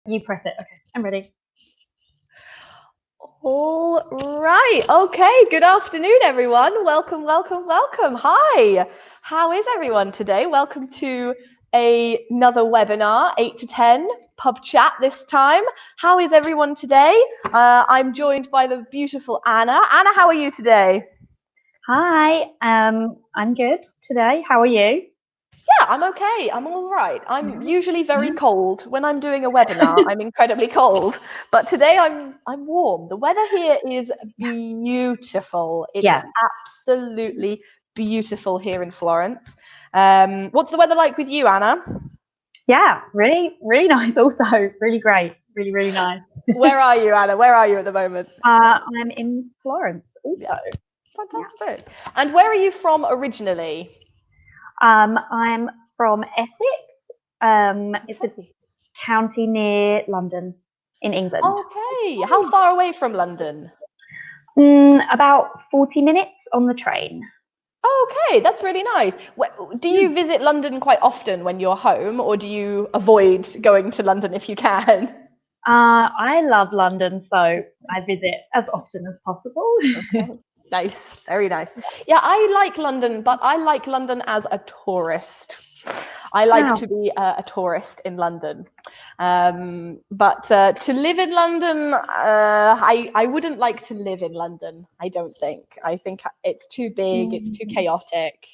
You press it. Okay, I'm ready. All right. Okay. Good afternoon, everyone. Welcome, welcome, welcome. Hi. How is everyone today? Welcome to another webinar, 8 to 10 pub chat this time. How is everyone today? I'm joined by the beautiful Anna. Anna, how are you today? Hi, I'm good today. How are you? Yeah, I'm okay. I'm all right. I'm usually very cold. When I'm doing a webinar, I'm incredibly cold. But today I'm warm. The weather here is beautiful. It's Yeah, absolutely beautiful here in Florence. What's the weather like with you, Anna? yeah, really, really nice. Also, really great, really nice. Where are you, Anna? Where are you at the moment? I'm in Florence. Also, Yeah, yeah. fantastic. And where are you from originally? I'm from Essex. It's a Okay. county near London in England. Okay. How far away from London? About 40 minutes on the train. Okay, that's really nice. Do you visit London quite often when you're home, or do you avoid going to London if you can? I love London, so I visit as often as possible. Okay, nice, very nice. Yeah, I like London, but I like London as a tourist. I like Wow. to be a tourist in London. But to live in London, I wouldn't like to live in London, I don't think. I think it's too big, it's too chaotic.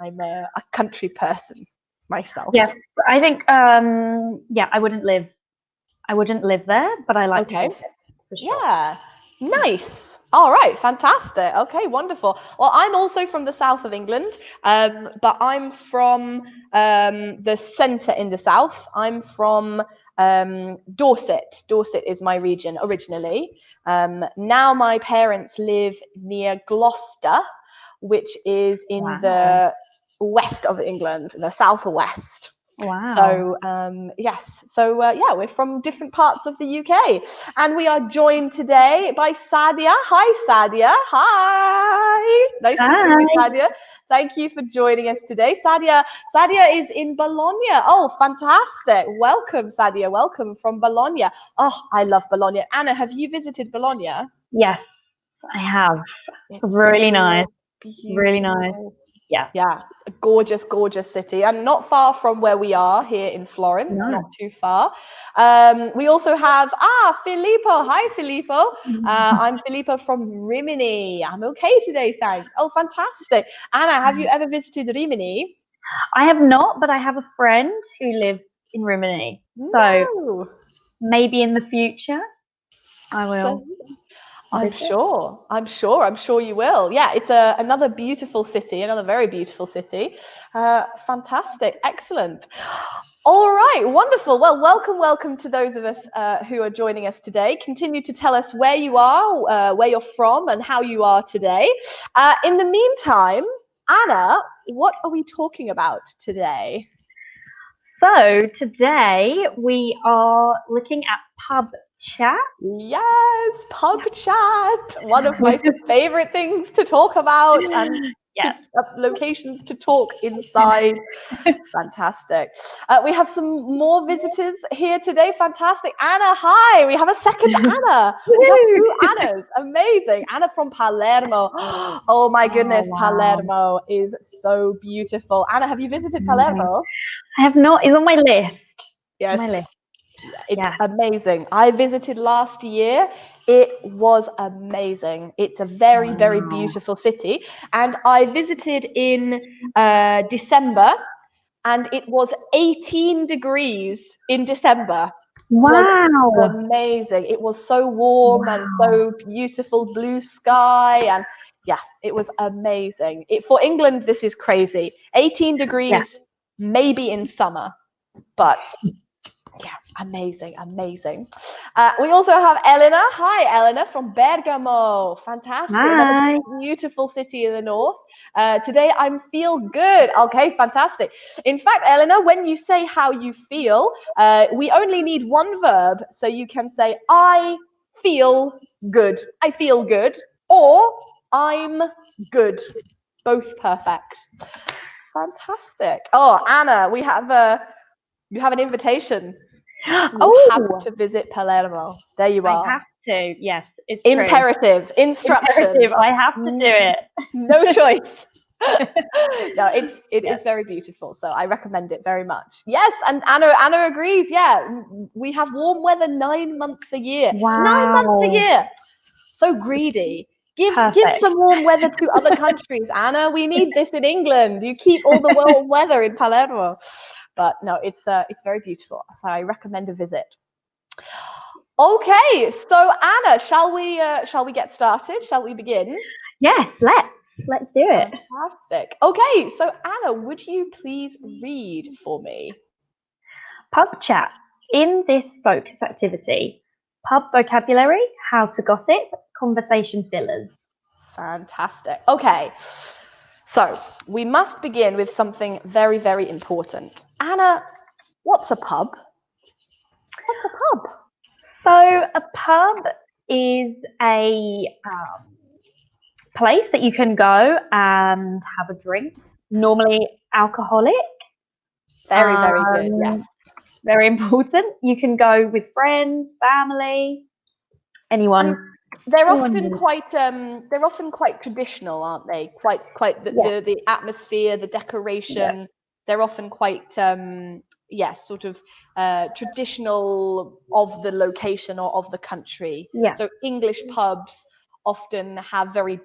I'm a country person myself. Yeah, I think yeah, I wouldn't live there, but I like to Okay. visit for sure. Yeah, nice. All right, fantastic. Okay, wonderful. Well, I'm also from the south of England, but I'm from the centre in the south. I'm from Dorset. Dorset is my region originally. Now my parents live near Gloucester, which is in Wow. the west of England, the southwest. Wow. So yes, so yeah, we're from different parts of the UK, and we are joined today by Sadia. Hi, Sadia. Hi, nice to see you, Hi. Sadia. Thank you for joining us today, Sadia. Sadia is in Bologna. Oh, fantastic! Welcome, Sadia. Welcome from Bologna. Oh, I love Bologna. Anna, have you visited Bologna? Yes, I have. It's Really nice. so Really nice. beautiful. Yeah. Yeah, a gorgeous, gorgeous city, and not far from where we are here in Florence, No. not too far. We also have Filippo. Hi, Filippo. I'm Filippo from Rimini. I'm okay today, thanks. Oh, fantastic. Anna, have you ever visited Rimini? I have not, but I have a friend who lives in Rimini. So No. maybe in the future I So will I'm visit. sure. I'm sure you will. Yeah, it's another beautiful city, another very beautiful city. Fantastic, excellent. All right, wonderful. Well, welcome to those of us who are joining us today. Continue to tell us where you are, where you're from, and how you are today. In the meantime, Anna, what are we talking about today? So today we are looking at pub chat. Yes, pub chat. One of my favorite things to talk about and Yeah. locations to talk inside. Fantastic. We have some more visitors here today. Fantastic. Anna, hi. We have a second Anna. We have two Annas. Amazing. Anna from Palermo. Oh my Oh goodness, wow. Palermo is so beautiful. Anna, have you visited Palermo? I have not. It's on my list. It's on Yes. my list. It's Yeah. amazing. I visited last year. It was amazing. It's a very, very Wow. beautiful city. And I visited in December, and it was 18 degrees in December. It was Wow. amazing. It was so warm and Wow. so beautiful blue sky. And yeah, it was amazing. For England, this is crazy. 18 Yeah. degrees, maybe in summer, but yeah, amazing, amazing. We also have Elena. Hi, Elena from Bergamo. Fantastic. Another Hi. beautiful city in the north. Today I'm feel good. Okay, fantastic. In fact, Elena, when you say how you feel, we only need one verb. So you can say, I feel good. I feel good. Or I'm good. Both perfect. Fantastic. Oh, Anna, you have an invitation. You have to visit Palermo. There you are. I have to. Yes, it's imperative. True. Instruction. Imperative. I have to do it. No choice. No, it is very beautiful. So I recommend it very much. Yes, and Anna agrees. Yeah, we have warm weather 9 months a year. Wow. 9 months a year. So greedy. Give some warm weather to other countries, Anna. We need this in England. You keep all the warm weather in Palermo. But no, it's very beautiful. So I recommend a visit. Okay, so Anna, shall we get started? Shall we begin? Yes, let's do it. Fantastic. Okay, so Anna, would you please read for me? Pub chat. In this focus activity, pub vocabulary, how to gossip, conversation fillers. Fantastic. Okay, so we must begin with something very, very important. Anna, what's a pub? What's a pub? So a pub is a place that you can go and have a drink, normally alcoholic. Very, very good, yes. Very important. You can go with friends, family, anyone. They're often quite traditional, aren't they? Quite the atmosphere, the decoration. Yeah. They're often quite sort of traditional of the location or of the country. Yeah. So English pubs often have very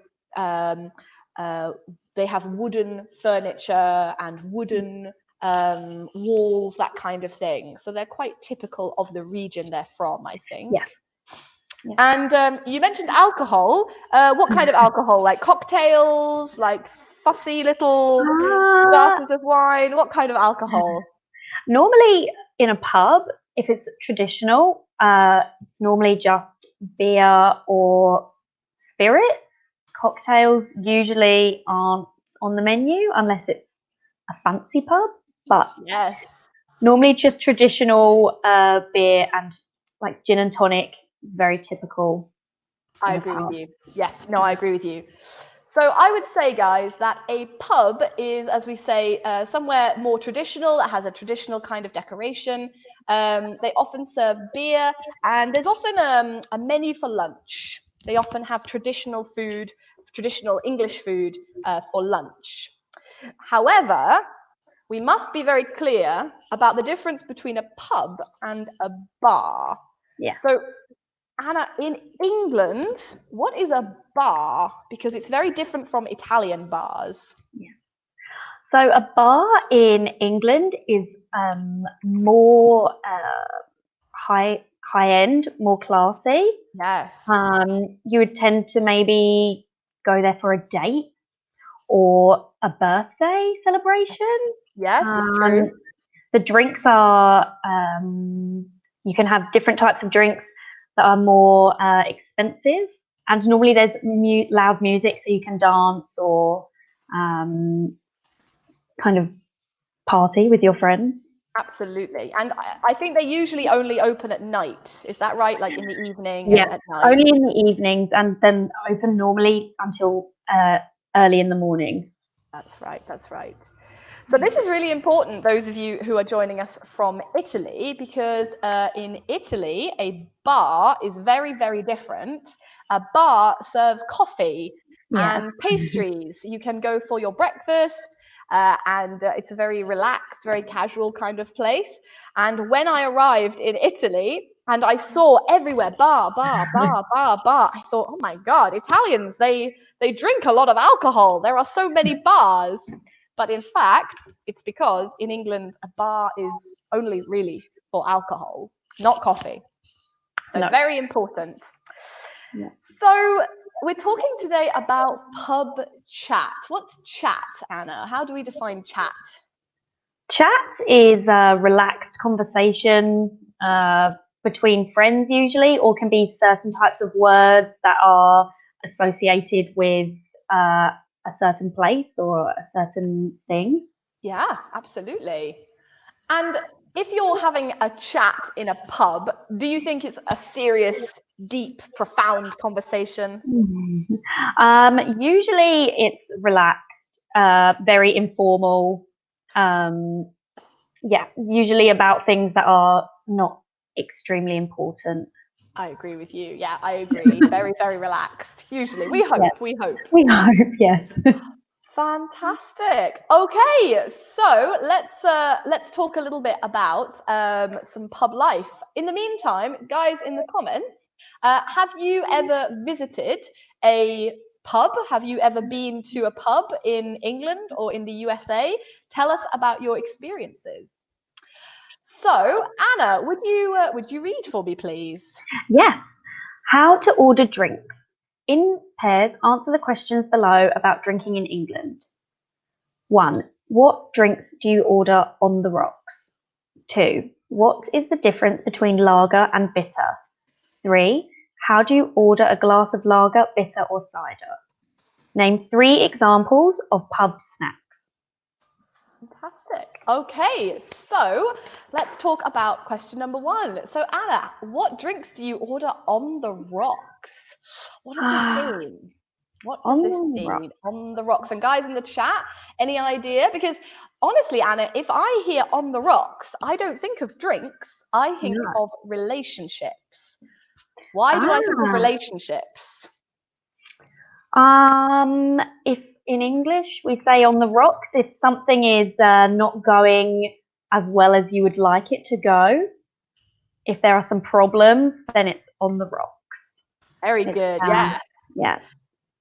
they have wooden furniture and wooden walls, that kind of thing. So they're quite typical of the region they're from, I think. Yeah. Yeah. And you mentioned alcohol. What kind of alcohol? Like cocktails, like fussy little glasses of wine? What kind of alcohol? Normally in a pub, if it's traditional, it's normally just beer or spirits. Cocktails usually aren't on the menu unless it's a fancy pub. But yes, normally just traditional beer and like gin and tonic, very typical. I agree with you. Yes, no, I agree with you. So I would say, guys, that a pub is, as we say, somewhere more traditional, that has a traditional kind of decoration. They often serve beer, and there's often a menu for lunch. They often have traditional food, traditional English food for lunch. However, we must be very clear about the difference between a pub and a bar. Yeah. So, Anna, in England, what is a bar? Because it's very different from Italian bars. Yeah. So a bar in England is more high end, more classy. Yes. You would tend to maybe go there for a date or a birthday celebration. Yes, it's true. The drinks are, you can have different types of drinks that are more expensive. And normally there's loud music so you can dance or kind of party with your friends. Absolutely. And I think they usually only open at night. Is that right? Like in the evening? Yeah, at night? Only in the evenings and then open normally until early in the morning. That's right. That's right. So this is really important, those of you who are joining us from Italy, because in Italy, a bar is very, very different. A bar serves coffee and pastries. You can go for your breakfast, and it's a very relaxed, very casual kind of place. And when I arrived in Italy, and I saw everywhere bar, bar, bar, bar, bar, I thought, oh my God, Italians, they drink a lot of alcohol. There are so many bars. But in fact, it's because in England, a bar is only really for alcohol, not coffee. So it's very important. Yeah. So we're talking today about pub chat. What's chat, Anna? How do we define chat? Chat is a relaxed conversation between friends usually, or can be certain types of words that are associated with a certain place or a certain thing. Yeah, absolutely. And if you're having a chat in a pub, do you think it's a serious, deep, profound conversation? Usually it's relaxed, very informal. Usually about things that are not extremely important. I agree with you. Yeah, I agree. Very, very relaxed. Usually, we hope. Yeah. We hope. We hope, yes. Fantastic. Okay, so let's talk a little bit about some pub life. In the meantime, guys, in the comments, have you ever visited a pub? Have you ever been to a pub in England or in the USA? Tell us about your experiences. So, Anna, would you read for me, please? Yes. How to order drinks. In pairs, answer the questions below about drinking in England. 1. What drinks do you order on the rocks? 2. What is the difference between lager and bitter? 3. How do you order a glass of lager, bitter or cider? Name 3 examples of pub snacks. Fantastic. Okay, so let's talk about question number 1. So Anna, what drinks do you order on the rocks? What does this mean? What does this mean? On the rocks. And guys in the chat, any idea? Because honestly, Anna, if I hear on the rocks, I don't think of drinks. I think of relationships. Why do I think of relationships? If in English we say on the rocks, if something is not going as well as you would like it to go, if there are some problems, then it's on the rocks. Very good. Yeah. Yeah.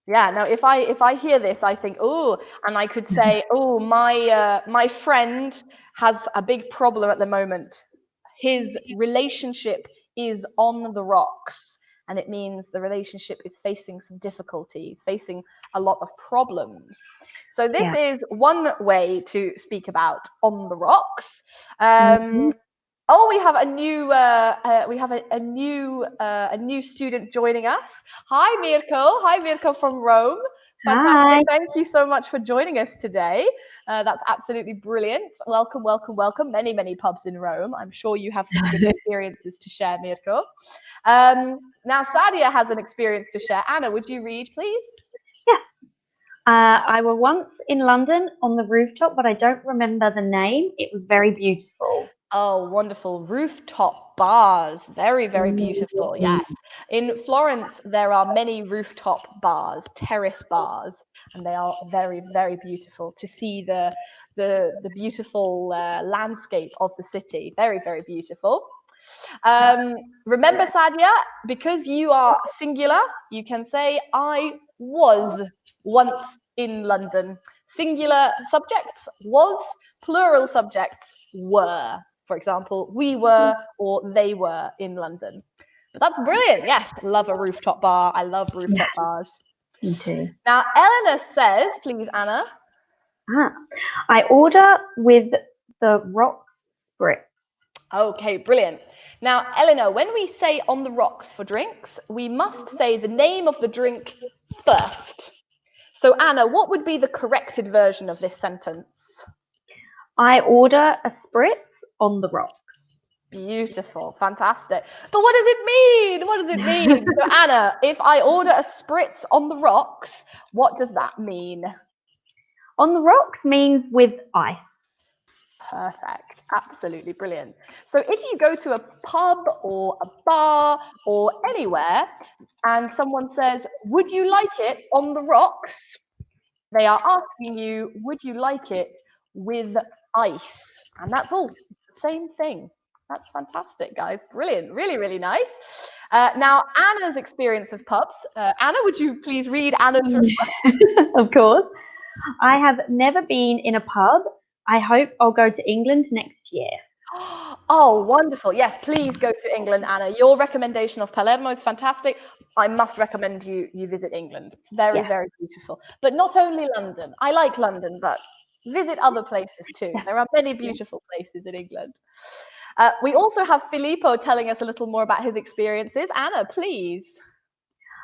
Yeah. Now, if I hear this, I think, oh, and I could say, oh, my friend has a big problem at the moment. His relationship is on the rocks, and it means the relationship is facing some difficulties, facing a lot of problems. So this is one way to speak about on the rocks. Oh, we have a new student joining us. Hi, Mirko. Hi, Mirko from Rome. Fantastic. Hi. Thank you so much for joining us today. That's absolutely brilliant. Welcome, welcome, welcome. Many, many pubs in Rome. I'm sure you have some good experiences to share, Mirko. Now, Sadia has an experience to share. Anna, would you read, please? Yes. I was once in London on the rooftop, but I don't remember the name. It was very beautiful. Oh, wonderful. Rooftop bars. Very, very beautiful. Yes. In Florence, there are many rooftop bars, terrace bars, and they are very, very beautiful to see the beautiful landscape of the city. Very, very beautiful. Remember, Sadia, because you are singular, you can say, I was once in London. Singular subjects, was, plural subjects, were. For example, we were or they were in London. But that's brilliant. Yes, love a rooftop bar. I love rooftop bars. Me too. Now, Eleanor says, please, Anna. I order with the rocks spritz. Okay, brilliant. Now, Eleanor, when we say on the rocks for drinks, we must say the name of the drink first. So, Anna, what would be the corrected version of this sentence? I order a spritz on the rocks. Beautiful, fantastic. But what does it mean? What does it mean? So, Anna, if I order a spritz on the rocks, what does that mean? On the rocks means with ice. Perfect. Absolutely brilliant. So if you go to a pub or a bar or anywhere and someone says, would you like it on the rocks? They are asking you, would you like it with ice? And that's all. Same thing. That's fantastic, guys. Brilliant. Really, really nice. Now, Anna's experience of pubs. Anna, would you please read Anna's response? Of course. I have never been in a pub. I hope I'll go to England next year. Oh, wonderful. Yes, please go to England, Anna. Your recommendation of Palermo is fantastic. I must recommend you visit England. It's very, very beautiful. But not only London. I like London, but visit other places too. There are many beautiful places in England. We also have Filippo telling us a little more about his experiences. Anna, please.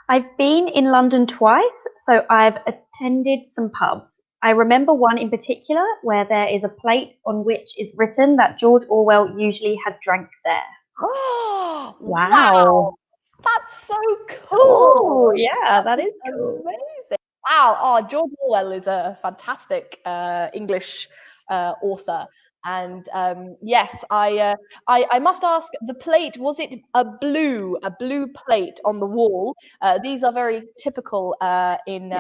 I've been in London twice, so I've attended some pubs. I remember one in particular where there is a plate on which is written that George Orwell usually had drank there. Oh, wow. That's so cool. Oh, yeah, that is cool. Amazing. Wow. Oh, George Orwell is a fantastic English author. And yes, I must ask, the plate, was it a blue plate on the wall? These are very typical in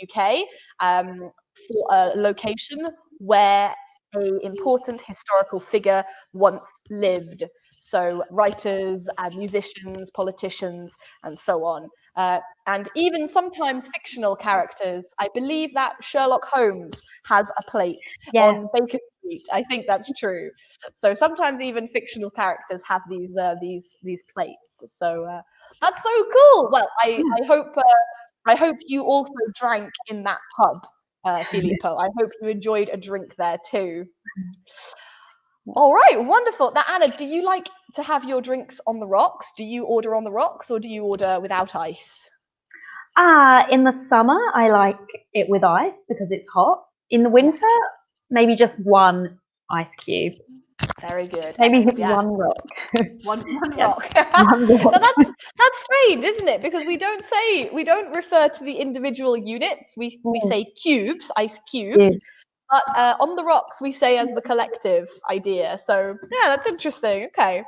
UK, for a location where a important historical figure once lived. So writers and musicians, politicians, and so on. And even sometimes fictional characters. I believe that Sherlock Holmes has a plate Yeah. on Baker Street. I think that's true. So sometimes even fictional characters have these plates. So that's so cool. Well, I hope you also drank in that pub, Filippo. I hope you enjoyed a drink there too. All right, wonderful. Now, Anna, do you like to have your drinks on the rocks? Do you order on the rocks or do you order without ice? In the summer, I like it with ice because it's hot. In the winter, maybe just one ice cube. Very good. Maybe Yeah. one rock. One Yes, rock. one rock. Now that's strange, isn't it? Because we don't refer to the individual units. We say cubes, ice cubes. Yeah. But on the rocks, we say as the collective idea. So yeah, that's interesting. Okay.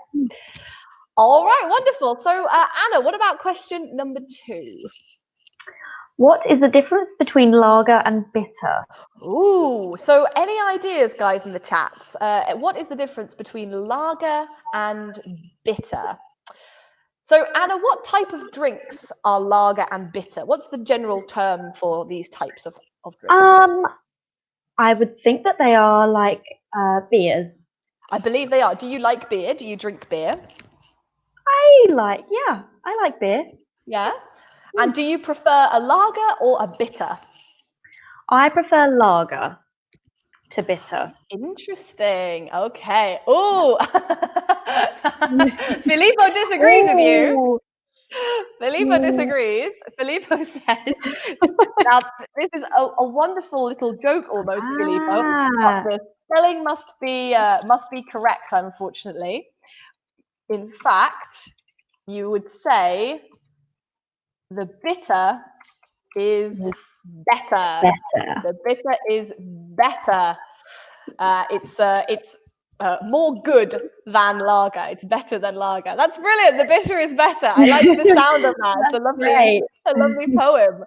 All right, wonderful. So Anna, what about question number 2? What is the difference between lager and bitter? Ooh, so any ideas, guys, in the chats? What is the difference between lager and bitter? So Anna, what type of drinks are lager and bitter? What's the general term for these types of drinks? I would think that they are like beers. I believe they are. Do you like beer? Do you drink beer? I like beer. Yeah. And do you prefer a lager or a bitter? I prefer lager to bitter. Interesting. Okay. Oh, Filippo disagrees with you. Filippo disagrees. Filippo says, now this is a wonderful little joke almost, Filippo, but the spelling must be correct, unfortunately. In fact, you would say the bitter is better. The bitter is better. It's more good than lager. It's better than lager. That's brilliant. The bitter is better. I like the sound of that. It's a lovely poem.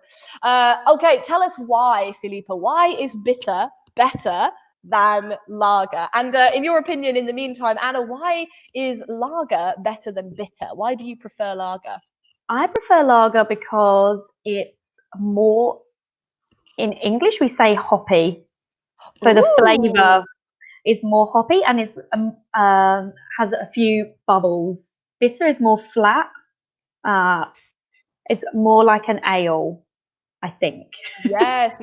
Okay, tell us why, Filippo. Why is bitter better than lager? And in your opinion, in the meantime, Anna, why is lager better than bitter? Why do you prefer lager? I prefer lager because it's more, in English we say hoppy. So the flavour is more hoppy and it's has a few bubbles. Bitter is more flat. It's more like an ale, I think. Yes.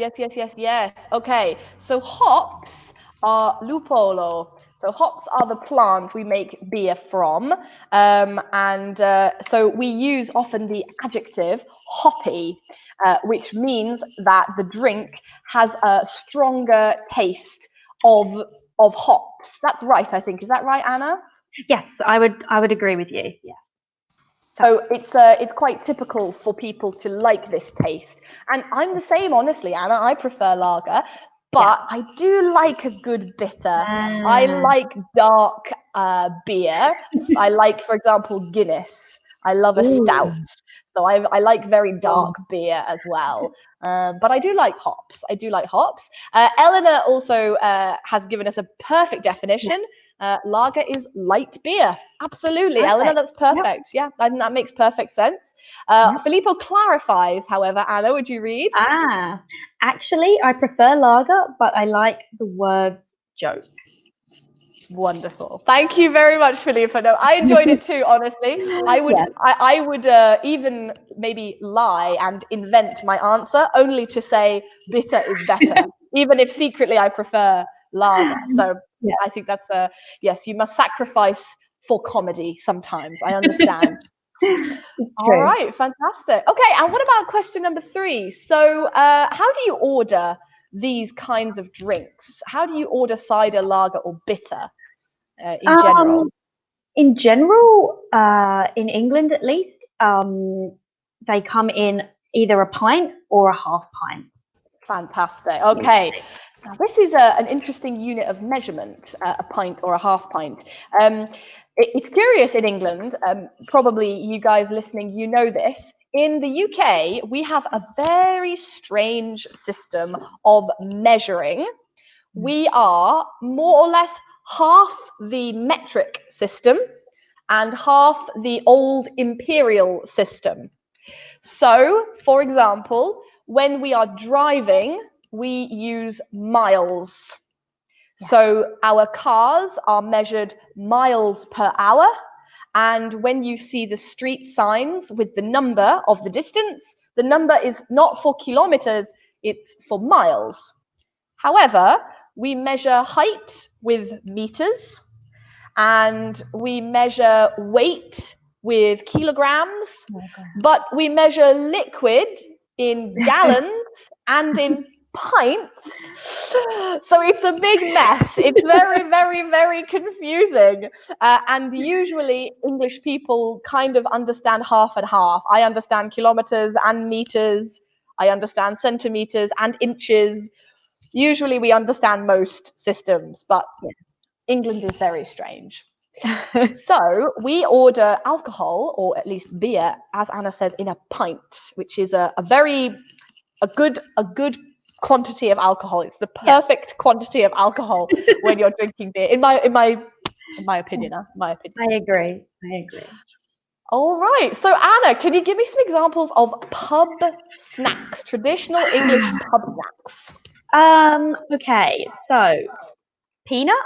Okay, so hops are lupolo. So hops are the plant we make beer from, and so we use often the adjective hoppy, which means that the drink has a stronger taste of hops. That's right, I think. Is that right, Anna? Yes, I would agree with you. Yeah. So it's quite typical for people to like this taste, and I'm the same, honestly, Anna. I prefer lager, but I do like a good bitter. I like dark beer. I like, for example, Guinness. I love a stout, so I like very dark beer as well. But I do like hops. Eleanor also has given us a perfect definition. Lager is light beer. Absolutely, perfect. Eleanor, that's perfect. Yeah, that makes perfect sense. Filippo clarifies, however, Anna, would you read? Actually, I prefer lager, but I like the word joke. Wonderful. Thank you very much, Filippo. No, I enjoyed it too, honestly. I would even maybe lie and invent my answer only to say bitter is better, even if secretly I prefer lager. So I think that's yes, you must sacrifice for comedy sometimes. I understand. All right, fantastic. Okay, and what about question number 3? So how do you order these kinds of drinks? How do you order cider, lager, or bitter in general? In general, in England at least, they come in either a pint or a half pint. Fantastic. Okay. Now, this is an interesting unit of measurement, a pint or a half pint. It's curious in England, probably you guys listening, you know this. In the UK, we have a very strange system of measuring. We are more or less half the metric system and half the old imperial system. So, for example, when we are driving, we use miles. So our cars are measured miles per hour. And when you see the street signs with the number of the distance, the number is not for kilometers, it's for miles. However, we measure height with meters, and we measure weight with kilograms, but we measure liquid in gallons and in pints. So it's a big mess. It's very, very, very confusing. And usually English people kind of understand half and half. I understand kilometers and meters. I understand centimeters and inches. Usually we understand most systems, but England is very strange. So we order alcohol, or at least beer, as Anna said, in a pint, which is a good quantity of alcohol. It's the perfect quantity of alcohol when you're drinking beer, in my opinion. I agree. All right. So Anna, can you give me some examples of pub snacks, traditional English pub snacks? Okay, so peanuts.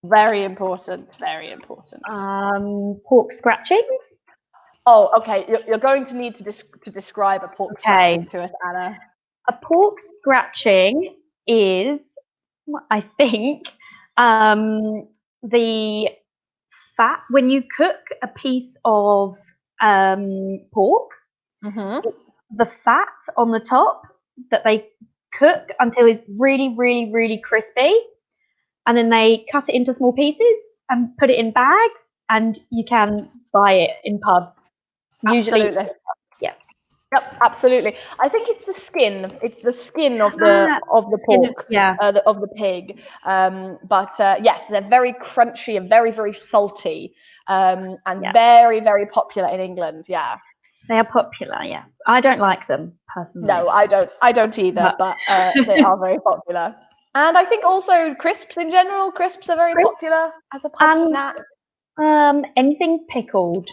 Very important. Very important. Pork scratchings. Oh, okay. You're going to need to describe a pork scratching to us, Anna. A pork scratching is, I think, the fat when you cook a piece of pork. Mm-hmm. The fat on the top that they cook until it's really, really, really crispy, and then they cut it into small pieces and put it in bags, and you can buy it in pubs. Absolutely. Usually, yeah. Yep, absolutely. I think it's the skin. It's the skin of the pork, of the pig. But yes, they're very crunchy and very, very salty, and very, very popular in England. Yeah. They are popular, yeah. I don't like them personally. No, I don't either, but they are very popular. And I think also crisps in general. Crisps are very popular as a pub snack. Anything pickled.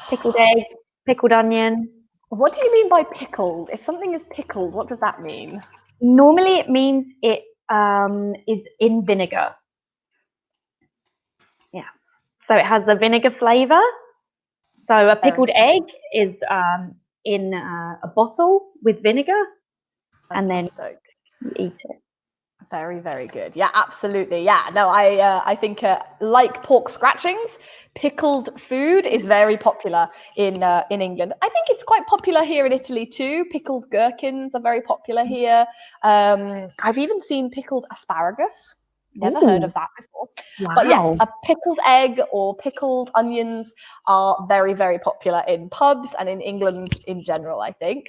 Pickled egg, pickled onion. What do you mean by pickled? If something is pickled, what does that mean? Normally it means it is in vinegar. Yeah. So it has the vinegar flavour. So a pickled egg is in a bottle with vinegar, and then you eat it. Very, very good. Yeah, absolutely. Yeah, no, I think like pork scratchings, pickled food is very popular in England. I think it's quite popular here in Italy too. Pickled gherkins are very popular here. I've even seen pickled asparagus. Never heard of that before. Wow. But yes, a pickled egg or pickled onions are very, very popular in pubs and in England in general, I think.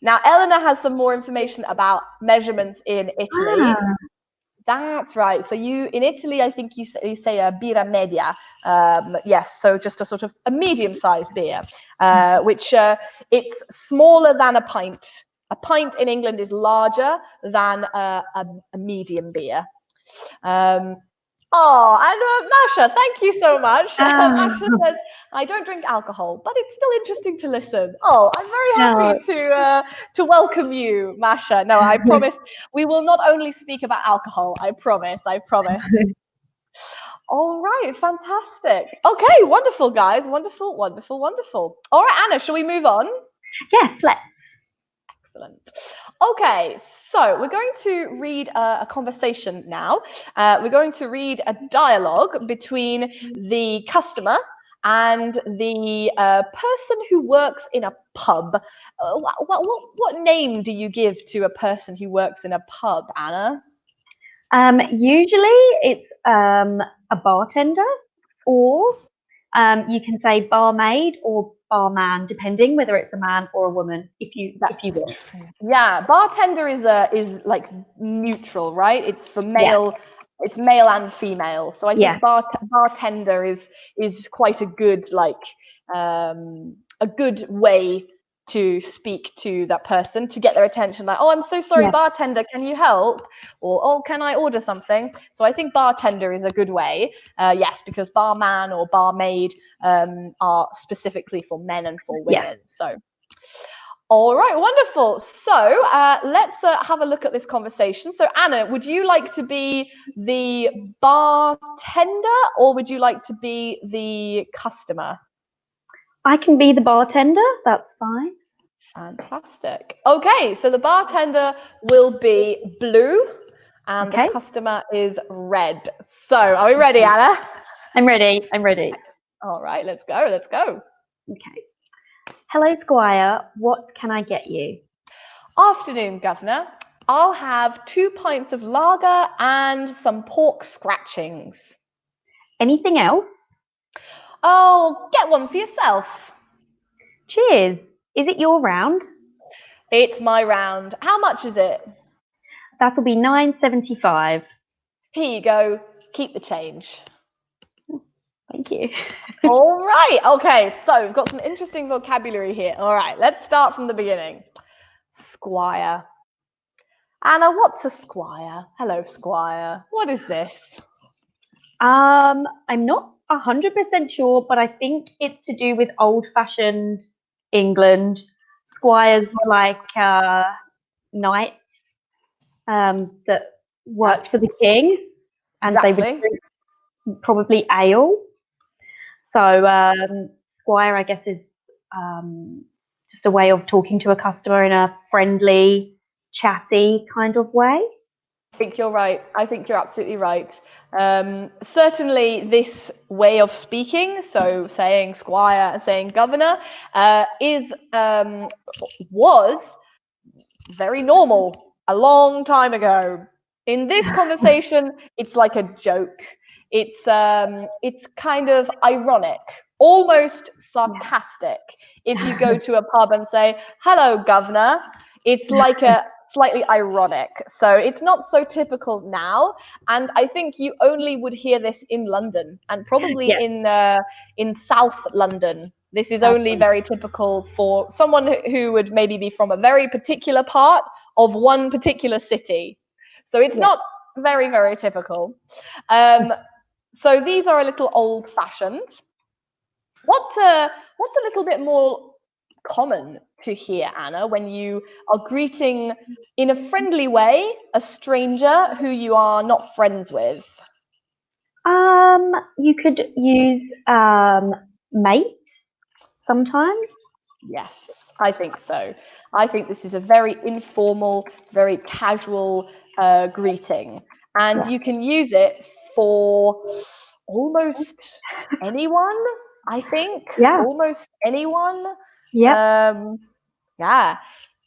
Now, Eleanor has some more information about measurements in Italy. That's right. So in Italy, I think you say a birra media. Yes, so just a sort of a medium-sized beer, which it's smaller than a pint. A pint in England is larger than a medium beer. And Masha, thank you so much. Masha says, I don't drink alcohol, but it's still interesting to listen. Oh, I'm very happy to welcome you, Masha. No, I promise we will not only speak about alcohol. I promise. All right, fantastic. Okay, wonderful, guys. Wonderful. All right, Anna, shall we move on? Yes, let's. Excellent. Okay, so we're going to read a conversation now. We're going to read a dialogue between the customer and the person who works in a pub. What name do you give to a person who works in a pub, Anna? Usually it's a bartender, or You can say barmaid or barman, depending whether it's a man or a woman, if you want. Yeah, bartender is like neutral, right? It's for male. Yeah. It's male and female. So I think bartender is quite a good a good way to speak to that person to get their attention. Like, oh, I'm so sorry, bartender, can you help? Or, oh, can I order something? So I think bartender is a good way. Yes, because barman or barmaid are specifically for men and for women. So. All right, wonderful. So let's have a look at this conversation. So Anna, would you like to be the bartender or would you like to be the customer? I can be the bartender, that's fine. Fantastic. Okay, so the bartender will be blue and the customer is red. So are we ready, Anna? I'm ready. All right, let's go. Okay. Hello, Squire. What can I get you? Afternoon, Governor. I'll have 2 pints of lager and some pork scratchings. Anything else? Oh, get one for yourself. Cheers. Is it your round? It's my round. How much is it? That'll be $9.75. Here you go. Keep the change. Thank you. All right. Okay, so we've got some interesting vocabulary here. All right, let's start from the beginning. Squire. Anna, what's a squire? Hello, Squire. What is this? I'm not 100% sure, but I think it's to do with old-fashioned England. Squires were like knights that worked for the king, and they would drink probably ale. So squire, I guess, is just a way of talking to a customer in a friendly, chatty kind of way. I think you're right. I think you're absolutely right. Certainly this way of speaking, so saying squire and saying governor, was very normal a long time ago. In this conversation, it's like a joke. It's kind of ironic, almost sarcastic. If you go to a pub and say, hello, governor, it's like a slightly ironic. So it's not so typical now. And I think you only would hear this in London and probably in South London. This is only very typical for someone who would maybe be from a very particular part of one particular city. So it's not very, very typical. So these are a little old-fashioned. What's a little bit more common to hear, Anna, when you are greeting in a friendly way a stranger who you are not friends with? You could use mate sometimes. Yes, I think so. I think this is a very informal, very casual greeting, and you can use it for almost anyone. I think almost anyone. Yeah.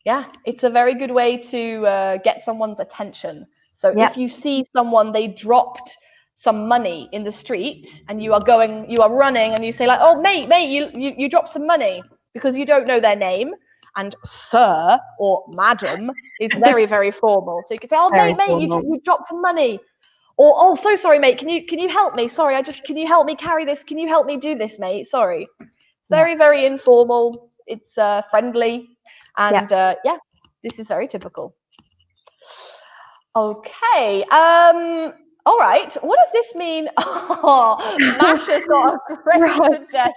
Yeah. It's a very good way to get someone's attention. So if you see someone, they dropped some money in the street, and you are running, and you say like, "Oh, mate, you dropped some money," because you don't know their name. And sir or madam is very, very formal. So you can say, "Oh, mate, you dropped some money." Or, "Oh, so sorry, mate. Can you help me? Sorry, can you help me carry this? Can you help me do this, mate? Sorry." It's very, very informal. It's friendly, and this is very typical. Okay. All right. What does this mean? Oh, Masha's got a great suggestion.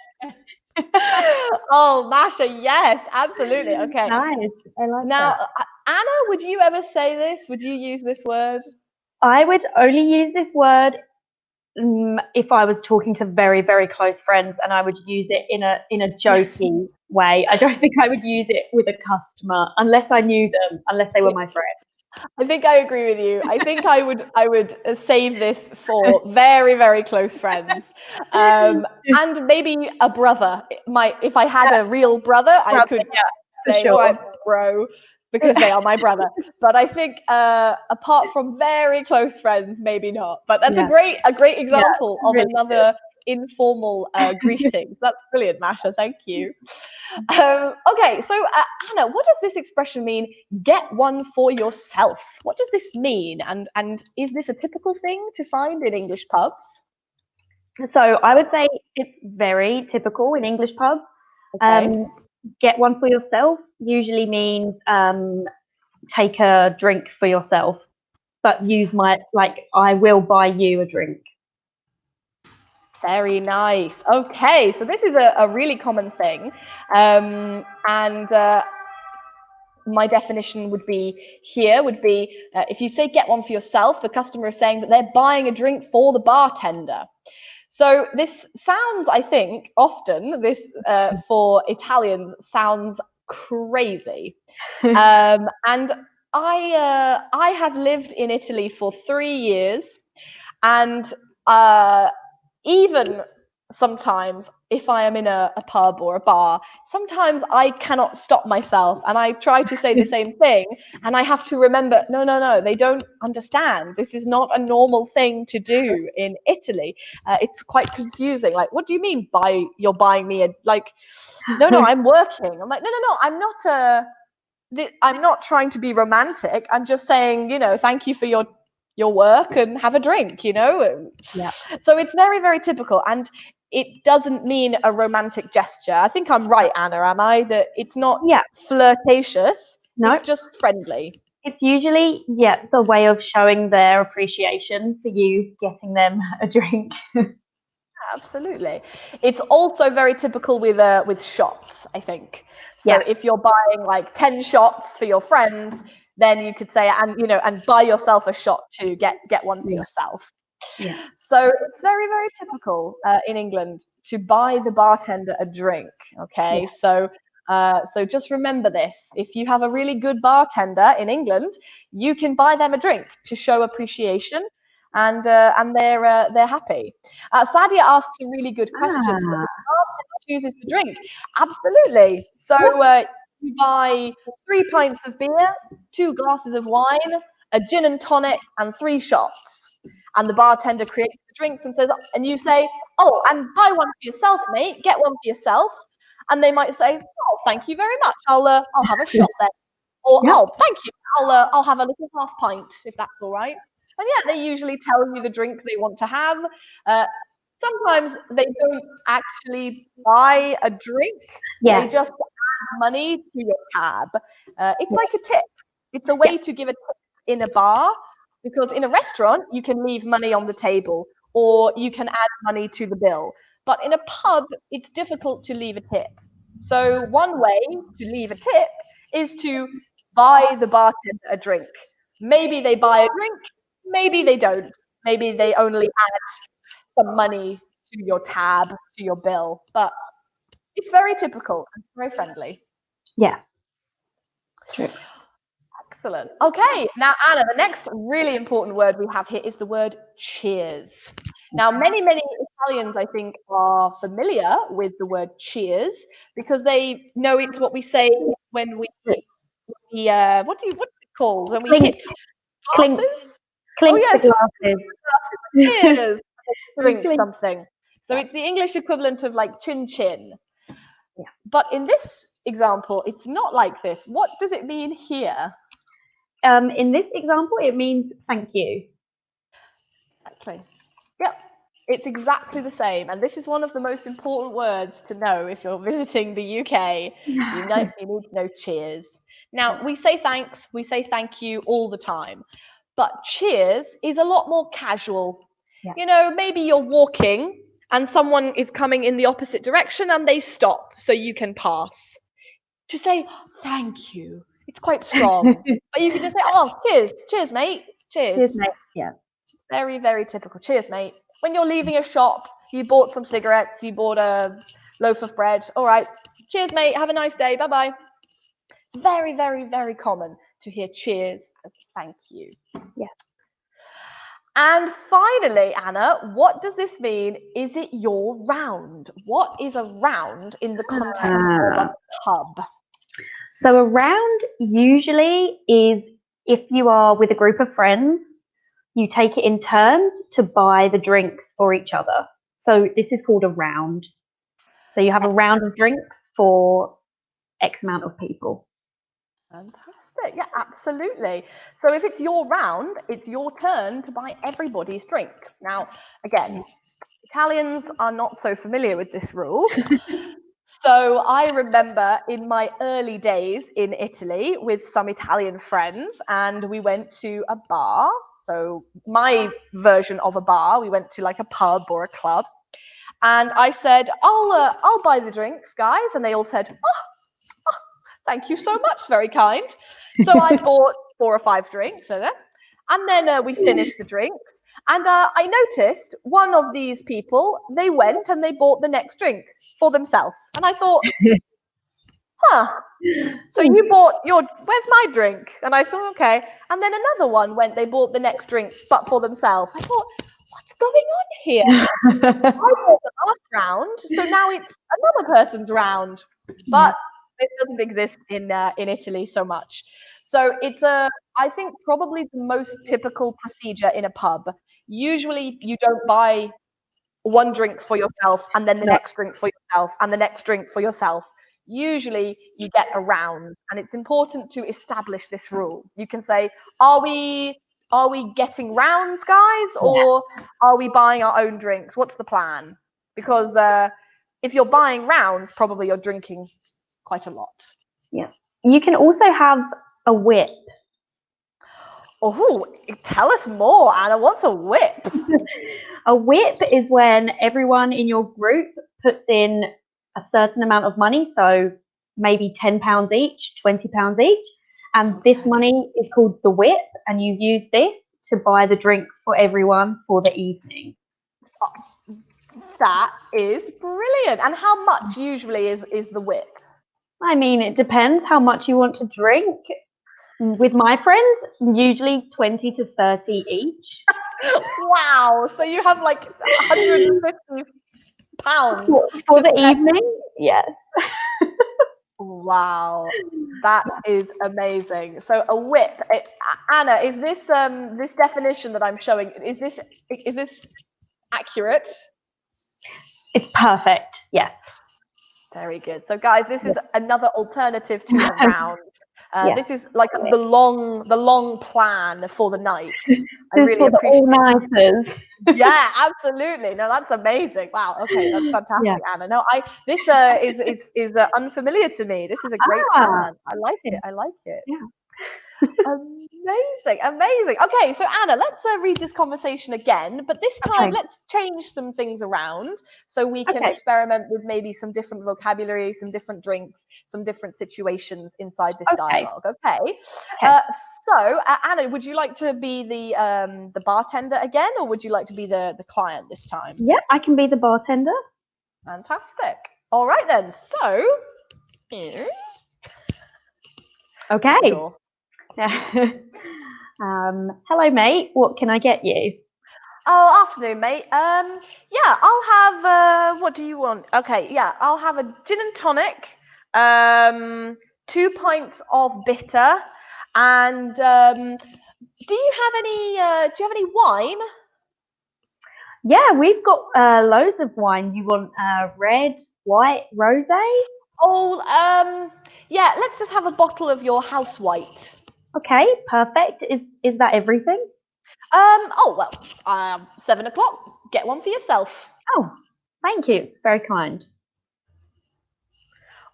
Oh, Masha, yes, absolutely. Okay. Nice. I like now, that. Anna, would you ever say this? Would you use this word? I would only use this word if I was talking to very, very close friends, and I would use it in a jokey way. I don't think I would use it with a customer unless I knew them, unless they were my friend. I think I agree with you. I think I would save this for very, very close friends, and maybe a brother. If I had a real brother, I could say, "All right, bro," because they are my brother. But I think apart from very close friends, maybe not. But that's a great example of informal greetings. That's brilliant, Masha. Thank you. Okay, so Anna, what does this expression mean? Get one for yourself. What does this mean? And is this a typical thing to find in English pubs? So I would say it's very typical in English pubs. Okay. Get one for yourself usually means take a drink for yourself, but use I will buy you a drink. Very nice. Okay, so this is a really common thing. And my definition would be if you say get one for yourself, the customer is saying that they're buying a drink for the bartender. So this sounds, I think, often this for Italians sounds crazy. And I have lived in Italy for 3 years, and even sometimes if I am in a pub or a bar, sometimes I cannot stop myself and I try to say the same thing, and I have to remember, no, they don't understand. This is not a normal thing to do in Italy. It's quite confusing. Like, what do you mean you're buying me no, I'm working. I'm like, no, I'm not trying to be romantic. I'm just saying, thank you for your work and have a drink, Yeah. So it's very, very typical, and it doesn't mean a romantic gesture. I think I'm right, Anna, am I? That it's not flirtatious. No. It's just friendly. It's usually, the way of showing their appreciation for you getting them a drink. Absolutely. It's also very typical with shots, I think. So if you're buying like 10 shots for your friends, then you could say, and buy yourself a shot too, get one for yourself. Yeah. So it's very, very typical in England to buy the bartender a drink. Okay, so just remember this: if you have a really good bartender in England, you can buy them a drink to show appreciation, and they're happy. Sadia asks a really good question. So the bartender chooses the drink. Absolutely. So you buy 3 pints of beer, 2 glasses of wine, a gin and tonic, and 3 shots. And the bartender creates the drinks and says, and you say, oh, and buy one for yourself, mate. Get one for yourself. And they might say, oh, thank you very much. I'll have a shot then. Or oh, thank you. I'll have a little half pint if that's all right. And they usually tell you the drink they want to have. Sometimes they don't actually buy a drink. They just add money to your tab. It's like a tip. It's a way to give a tip in a bar. Because in a restaurant, you can leave money on the table or you can add money to the bill. But in a pub, it's difficult to leave a tip. So one way to leave a tip is to buy the bartender a drink. Maybe they buy a drink, maybe they don't. Maybe they only add some money to your tab, to your bill. But it's very typical and very friendly. Yeah. True. Excellent. Okay, now Anna, the next really important word we have here is the word cheers. Now, many Italians, I think, are familiar with the word cheers because they know it's what we say when we what's it called when we hit glasses? Clink the glasses. Cheers. Drink something. So it's the English equivalent of like chin chin. Yeah. But in this example, it's not like this. What does it mean here? In this example, it means thank you. Exactly. Yep. It's exactly the same. And this is one of the most important words to know if you're visiting the UK. You need to know cheers. Now, we say thanks, we say thank you all the time. But cheers is a lot more casual. Yeah. Maybe you're walking and someone is coming in the opposite direction and they stop so you can pass. To say thank you, it's quite strong. But you can just say, oh, cheers, mate. Cheers, mate. Yeah. Very, very typical. Cheers, mate. When you're leaving a shop, you bought some cigarettes, you bought a loaf of bread. All right. Cheers, mate. Have a nice day. Bye-bye. It's very, very, very common to hear cheers as thank you. Yeah. And finally, Anna, what does this mean? Is it your round? What is a round in the context of a pub? So a round usually is if you are with a group of friends, you take it in turns to buy the drinks for each other. So this is called a round. So you have a round of drinks for X amount of people. Fantastic. Yeah, absolutely. So if it's your round, it's your turn to buy everybody's drink. Now, again, Italians are not so familiar with this rule. So I remember in my early days in Italy with some Italian friends, and we went to a bar. So my version of a bar, we went to like a pub or a club, and I said, I'll buy the drinks, guys," and they all said, "Oh, thank you so much, very kind." So I bought 4 or 5 drinks, and then we finished the drinks. And I noticed one of these people, they went and they bought the next drink for themselves. And I thought, so you bought where's my drink? And I thought, okay. And then another one went, they bought the next drink, but for themselves. I thought, what's going on here? I bought the last round, so now it's another person's round. But it doesn't exist in Italy so much. So it's I think probably the most typical procedure in a pub. Usually you don't buy one drink for yourself and then the next drink for yourself and the next drink for yourself. Usually you get a round, and it's important to establish this rule. You can say, are we getting rounds, guys, or are we buying our own drinks? What's the plan? Because if you're buying rounds, probably you're drinking quite a lot. Yeah. You can also have a whip. Oh, tell us more, Anna. What's a whip? A whip is when everyone in your group puts in a certain amount of money, so maybe £10 each, £20 each, and this money is called the whip, and you use this to buy the drinks for everyone for the evening. That is brilliant. And how much usually is the whip? I mean, it depends how much you want to drink. With my friends, usually 20 to 30 each. Wow. So you have like £150 for the evening? Yes. Wow, that is amazing. So a whip, Anna, is this this definition that I'm showing, is this accurate? It's perfect. Yes. Very good. So guys, this is another alternative to a round. This is like the long plan for the night. I really appreciate all-nighters. Yeah, absolutely. No, that's amazing. Wow. Okay, that's fantastic, Anna. No, this is unfamiliar to me. This is a great plan. I like it. I like it. Yeah. Amazing. Okay, so Anna, let's read this conversation again, but this time let's change some things around so we can experiment with maybe some different vocabulary, some different drinks, some different situations inside this dialogue. Okay. So Anna, would you like to be the bartender again, or would you like to be the client this time? Yeah, I can be the bartender. Fantastic. All right then. So. Okay. Sure. Hello, mate. What can I get you? Oh, afternoon, mate. Yeah, I'll have. What do you want? Okay, yeah, I'll have a gin and tonic, 2 pints of bitter, and do you have any wine? Yeah, we've got loads of wine. You want red, white, rosé? Oh, yeah. Let's just have a bottle of your house white. Okay, perfect. Is that everything? Oh well, 7 o'clock. Get one for yourself. Oh, thank you. Very kind.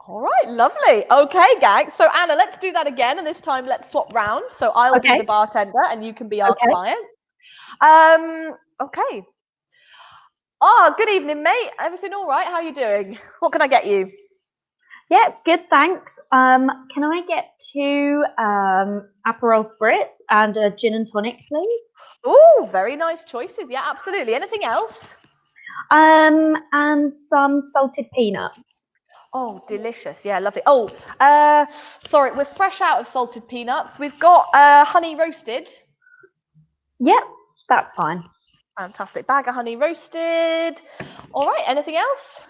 All right, lovely. Okay, gang. So Anna, let's do that again, and this time let's swap round. So I'll be the bartender, and you can be our client. Okay. Oh, good evening, mate. Everything all right? How are you doing? What can I get you? Yeah, good, thanks. Can I get 2 Aperol Spritz and a gin and tonic, please? Oh, very nice choices. Yeah, absolutely. Anything else? And some salted peanuts. Oh, delicious. Yeah, lovely. Oh, sorry, we're fresh out of salted peanuts. We've got honey roasted. Yep, that's fine. Fantastic. Bag of honey roasted. All right, anything else?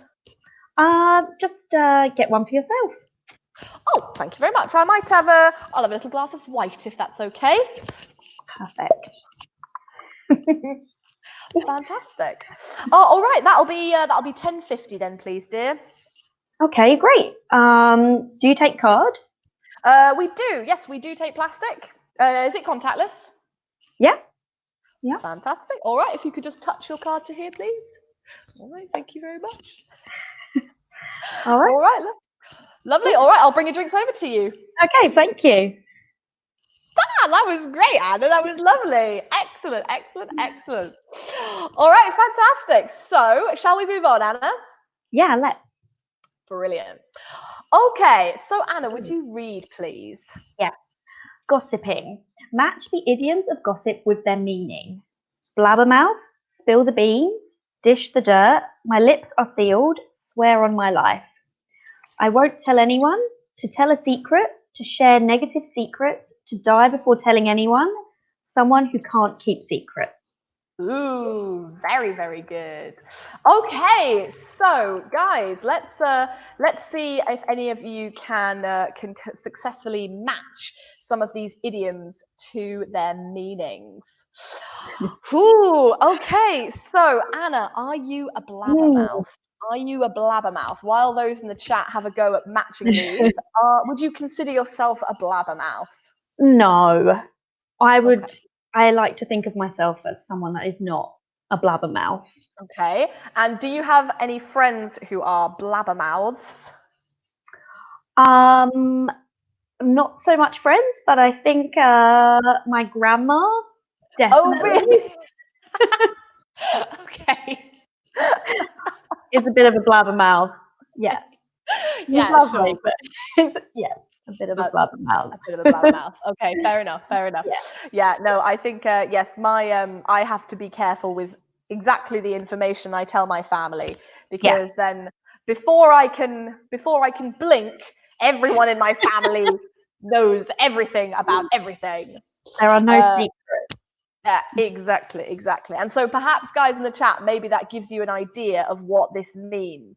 Just get one for yourself. Oh, thank you very much. I'll have a little glass of white if that's okay. Perfect. Fantastic. Oh, all right, that'll be 10.50 then, please, dear. Okay, great. Do you take card? We do. Yes, we do take plastic. Is it contactless? Yeah. Yeah. Fantastic. All right, if you could just touch your card to here, please. All right, thank you very much. All right. All right, lovely. All right, I'll bring your drinks over to you. Okay, thank you. That was great, Anna. That was lovely. Excellent, excellent, excellent. All right, fantastic. So, shall we move on, Anna? Yeah, let's. Brilliant. Okay, so Anna, would you read, please? Yeah. Gossiping. Match the idioms of gossip with their meaning. Blabbermouth, spill the beans, dish the dirt, my lips are sealed, swear on my life. I won't tell anyone, to tell a secret, to share negative secrets, to die before telling anyone, someone who can't keep secrets. Ooh, very, very good. Okay, so guys, let's see if any of you can successfully match some of these idioms to their meanings. Ooh, okay. So Anna, are you a blabbermouth? Are you a blabbermouth? While those in the chat have a go at matching these, would you consider yourself a blabbermouth? No, I would. Okay. I like to think of myself as someone that is not a blabbermouth. Okay. And do you have any friends who are blabbermouths? Not so much friends, but I think my grandma definitely Oh, really? Okay. is a bit of a blabbermouth. Yeah. She's Yeah, lovely, sure. but yeah, a bit of a blabbermouth. A bit of a blabbermouth. Okay, fair enough. Fair enough. Yeah. No, I think yes, my I have to be careful with exactly the information I tell my family, because then before I can blink, everyone in my family knows everything about everything. There are no secrets. Yeah, exactly. And so perhaps, guys in the chat, maybe that gives you an idea of what this means.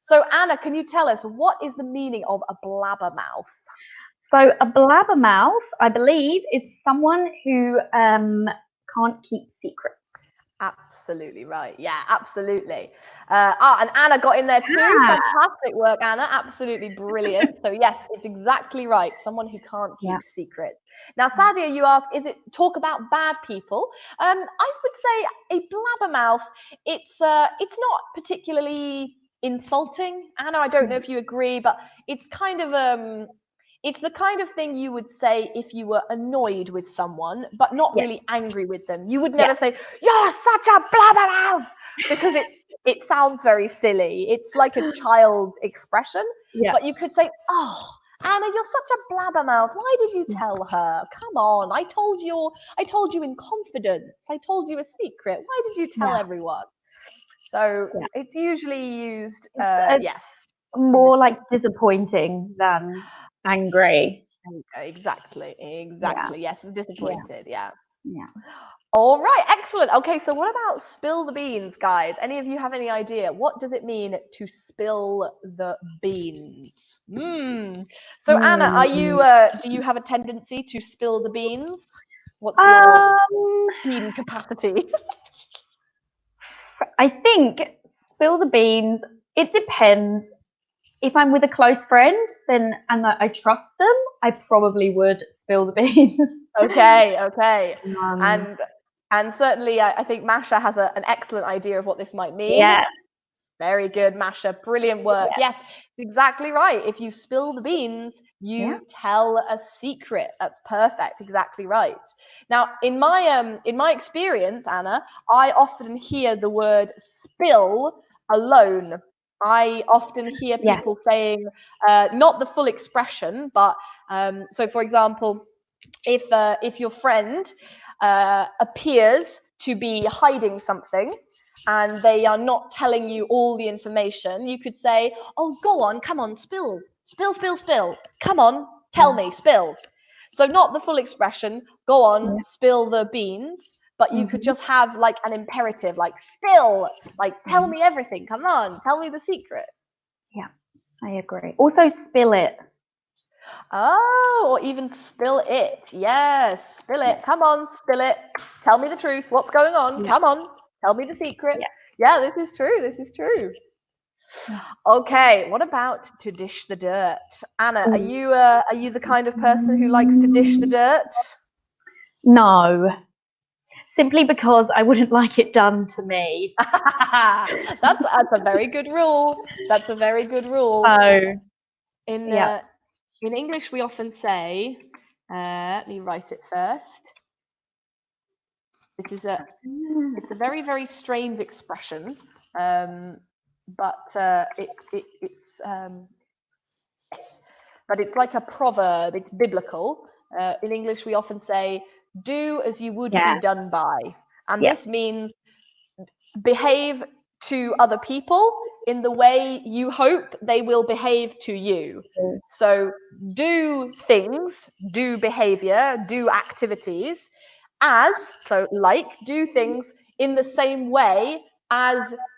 So Anna, can you tell us what is the meaning of a blabbermouth? So a blabbermouth, I believe, is someone who can't keep secrets. Absolutely right. Yeah, absolutely. And Anna got in there too. Yeah. Fantastic work, Anna. Absolutely brilliant. So yes, it's exactly right. Someone who can't keep secrets. Now, Sadia, you ask, is it talk about bad people? I would say a blabbermouth. It's not particularly insulting. Anna, I don't know if you agree, but it's kind of it's the kind of thing you would say if you were annoyed with someone, but not really angry with them. You would never say, "You're such a blabbermouth," because it sounds very silly. It's like a child expression. But you could say, "Oh, Anna, you're such a blabbermouth. Why did you tell her? Come on, I told you in confidence. I told you a secret. Why did you tell everyone?" So it's usually used, yes. More like disappointing than angry. Exactly. Yes, disappointed. Yeah. All right, excellent. Okay, so what about spill the beans, guys? Any of you have any idea? What does it mean to spill the beans? So Anna, are you do you have a tendency to spill the beans? What's your bean capacity? I think spill the beans, it depends. If I'm with a close friend, then and I trust them, I probably would spill the beans. Okay. And certainly I think Masha has an excellent idea of what this might mean. Yeah. Very good, Masha. Brilliant work. Yes, exactly right. If you spill the beans, you tell a secret. That's perfect. Exactly right. Now, in my experience, Anna, I often hear the word spill alone. I often hear people saying not the full expression, but so for example, if your friend appears to be hiding something and they are not telling you all the information, you could say, "Oh, go on, come on, spill. Come on, tell me, spill." So not the full expression, go on, spill the beans, but you could just have like an imperative, like spill, like tell me everything, come on, tell me the secret. Yeah, I agree. Also spill it. Oh, or even spill it. Yes, spill it. Come on, spill it. Tell me the truth. What's going on? Come on, Tell me the secret. Yeah. Yeah, this is true. This is true. Okay, what about to dish the dirt? Anna, are you the kind of person who likes to dish the dirt? No, simply because I wouldn't like it done to me. That's a very good rule. That's a very good rule. So, In yeah. in English, we often say, let me write it first. It's a very, very strange expression, but it's like a proverb. It's biblical. In English, we often say, "Do as you would Yeah. be done by," and Yeah. this means behave to other people in the way you hope they will behave to you. So do things, do behavior, do activities do things in the same way as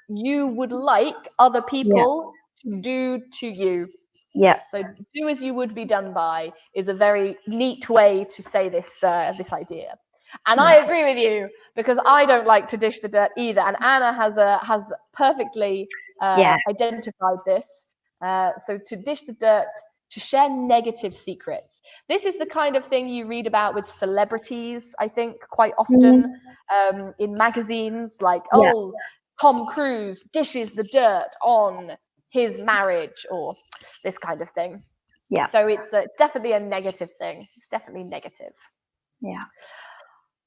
you would like other people to do to you. Yeah. So do as you would be done by is a very neat way to say this idea. And I agree with you, because I don't like to dish the dirt either. And Anna has perfectly identified this. So to dish the dirt, to share negative secrets. This is the kind of thing you read about with celebrities, I think, quite often in magazines, like, oh, Tom Cruise dishes the dirt on his marriage, or this kind of thing. Yeah. So it's definitely a negative thing. It's definitely negative. Yeah.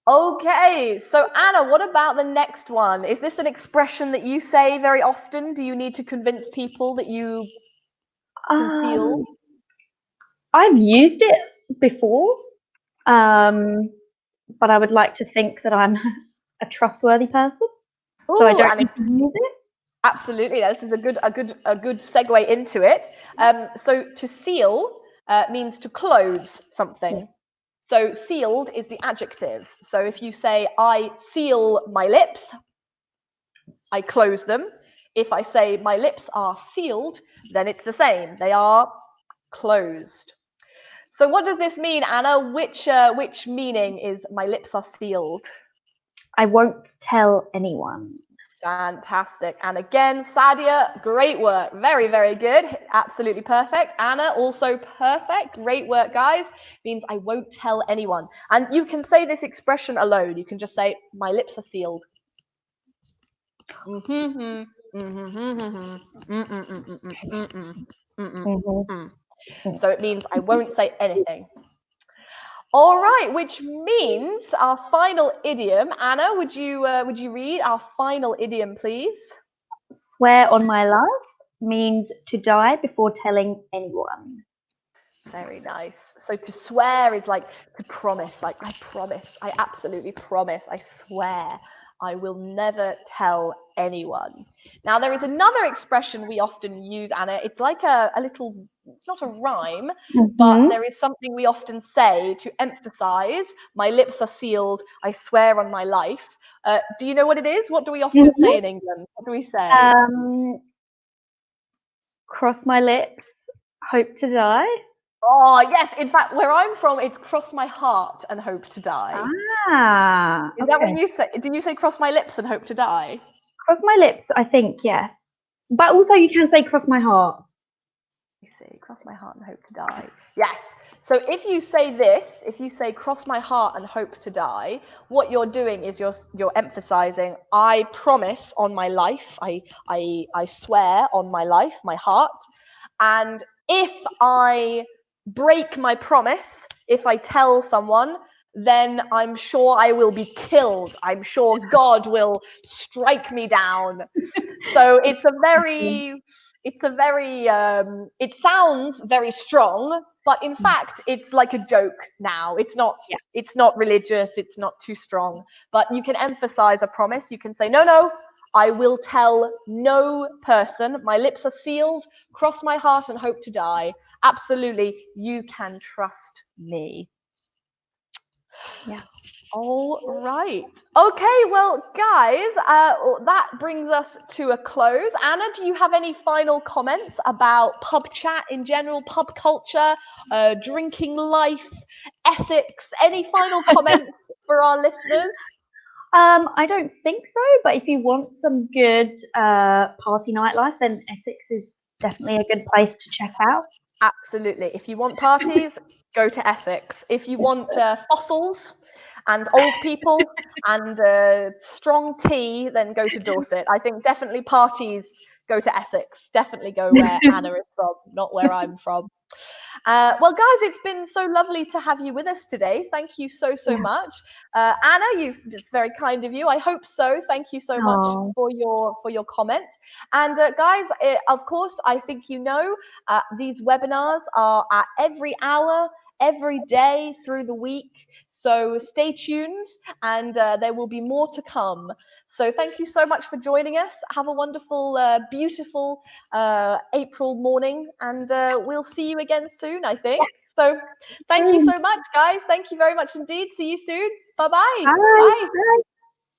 Okay, so Anna, what about the next one? Is this an expression that you say very often? Do you need to convince people that you conceal? I've used it before, but I would like to think that I'm a trustworthy person, so I don't need to use it. Absolutely, this is a good segue into it. So to seal means to close something. Yeah. So sealed is the adjective. So if you say, I seal my lips, I close them. If I say my lips are sealed, then it's the same. They are closed. So what does this mean, Anna? Which meaning is my lips are sealed? I won't tell anyone. Fantastic. And again, Sadia, great work. Very, very good. Absolutely perfect. Anna, also perfect. Great work, guys. Means I won't tell anyone. And you can say this expression alone. You can just say, my lips are sealed. So it means I won't say anything. All right, which means our final idiom. Anna, would you read our final idiom, please? Swear on my life means to die before telling anyone. Very nice. So to swear is like to promise, like I promise, I absolutely promise, I swear I will never tell anyone. Now there is another expression we often use, Anna. It's like a little, it's not a rhyme, but there is something we often say to emphasize, my lips are sealed, I swear on my life. Do you know what it is? What do we often say in England? What do we say? Cross my lips, hope to die. Oh, yes. In fact, where I'm from, it's cross my heart and hope to die. Is that what you say? Do you say cross my lips and hope to die? Cross my lips, I think, yes. But also you can say cross my heart. You see, cross my heart and hope to die. Yes. So if you say this, if you say cross my heart and hope to die, what you're doing is you're emphasizing, I promise on my life, I swear on my life, my heart, and if I break my promise, if I tell someone, then I'm sure I will be killed. I'm sure God will strike me down. So it sounds very strong, but in fact, it's like a joke now. It's not religious. It's not too strong, but you can emphasize a promise. You can say, no, I will tell no person. My lips are sealed, cross my heart and hope to die. Absolutely, you can trust me. Yeah. All right. Okay, well, guys, that brings us to a close. Anna, do you have any final comments about pub chat in general, pub culture, drinking life, Essex? Any final comments for our listeners? I don't think so, but if you want some good party nightlife, then Essex is definitely a good place to check out. Absolutely. If you want parties, go to Essex. If you want fossils and old people and strong tea, then go to Dorset. I think definitely parties, go to Essex. Definitely go where Anna is from, not where I'm from. Well, guys, it's been so lovely to have you with us today. Thank you so Yeah. much. Anna, it's very kind of you. I hope so. Thank you so much Oh. for your comment. And guys, of course, I think you know these webinars are at every hour, every day through the week. So stay tuned, and there will be more to come. So thank you so much for joining us. Have a wonderful, beautiful April morning, and we'll see you again soon, I think. So thank you so much, guys. Thank you very much indeed. See you soon. Bye-bye. Bye. Bye. Bye.